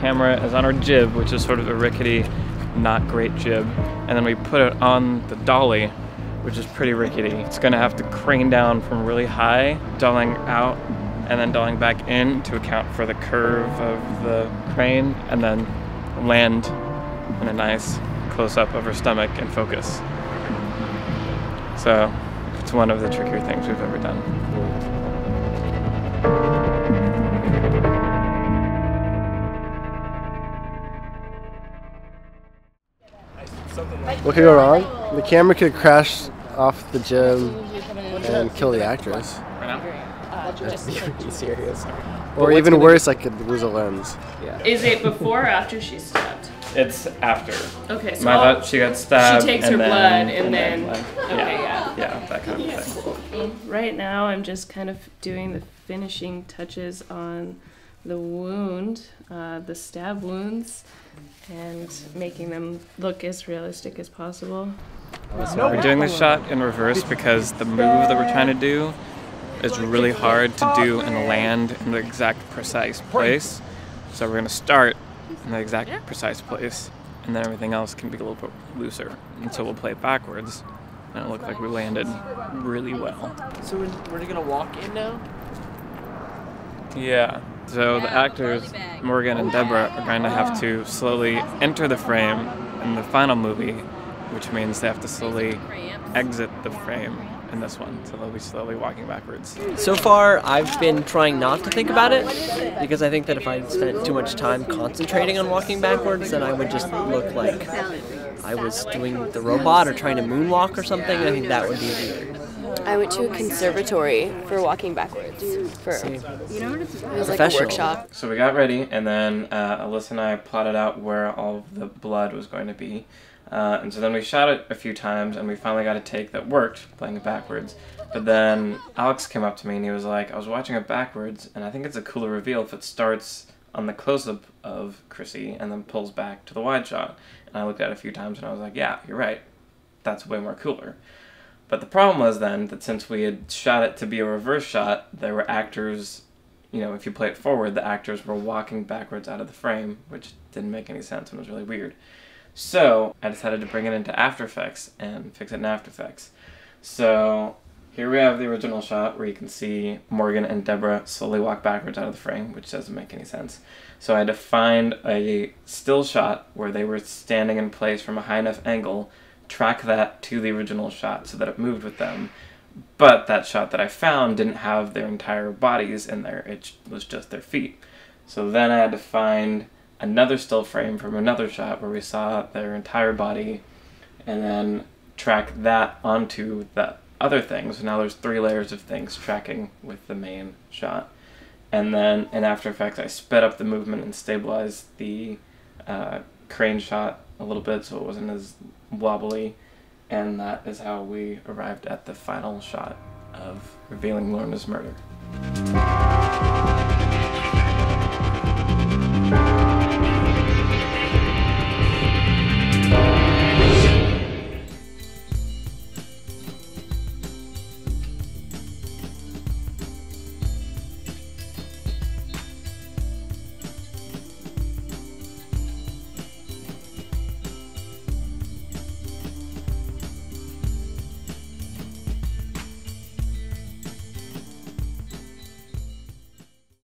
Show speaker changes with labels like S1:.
S1: Camera is on our jib, which is sort of a rickety, not great jib, and then we put it on the dolly, which is pretty rickety. It's gonna have to crane down from really high, dollying out, and then dollying back in to account for the curve of the crane, and then land in a nice close-up of her stomach and focus. So it's one of the trickier things we've ever done.
S2: What could go wrong? The camera could crash off the jib and kill the actress.
S3: Just be serious.
S2: Or even worse, I could lose a lens.
S3: Yeah.
S4: Is it before or after she's stabbed?
S1: It's after.
S4: Okay, so
S1: I thought she got stabbed.
S4: she takes
S1: and
S4: her
S1: then,
S4: blood and then
S1: like,
S4: okay, yeah.
S1: Yeah, that kind of thing.
S4: Right now, I'm just kind of doing the finishing touches on the wound, the stab wounds, and making them look as realistic as possible.
S1: We're doing this shot in reverse because the move that we're trying to do is really hard to do and land in the exact precise place. So we're going to start in the exact precise place, and then everything else can be a little bit looser. And so we'll play it backwards, and it'll look like we landed really well.
S3: So we're gonna walk in now?
S1: Yeah. So the actors, Morgan and Deborah, are going to have to slowly enter the frame in the final movie, which means they have to slowly exit the frame in this one. So they'll be slowly walking backwards.
S3: So far, I've been trying not to think about it, because I think that if I spent too much time concentrating on walking backwards, then I would just look like I was doing the robot or trying to moonwalk or something. I think that would be weird.
S5: I went to a conservatory for walking backwards. It was like a workshop.
S1: So we got ready, and then Alyssa and I plotted out where all of the blood was going to be. And so then we shot it a few times, and we finally got a take that worked, playing it backwards. But then Alex came up to me, and he was like, I was watching it backwards, and I think it's a cooler reveal if it starts on the close-up of Chrissy and then pulls back to the wide shot. And I looked at it a few times, and I was like, yeah, you're right. That's way more cooler. But the problem was then that since we had shot it to be a reverse shot, there were actors, you know, if you play it forward, the actors were walking backwards out of the frame, which didn't make any sense and was really weird. So I decided to bring it into After Effects and fix it in After Effects. So here we have the original shot where you can see Morgan and Deborah slowly walk backwards out of the frame, which doesn't make any sense. So I had to find a still shot where they were standing in place from a high enough angle, track that to the original shot so that it moved with them. But that shot that I found didn't have their entire bodies in there, it was just their feet. So then I had to find another still frame from another shot where we saw their entire body, and then track that onto the other things. So now there's 3 layers of things tracking with the main shot. And then in After Effects I sped up the movement and stabilized the crane shot a little bit so it wasn't as wobbly, and that is how we arrived at the final shot of revealing Lorna's murder.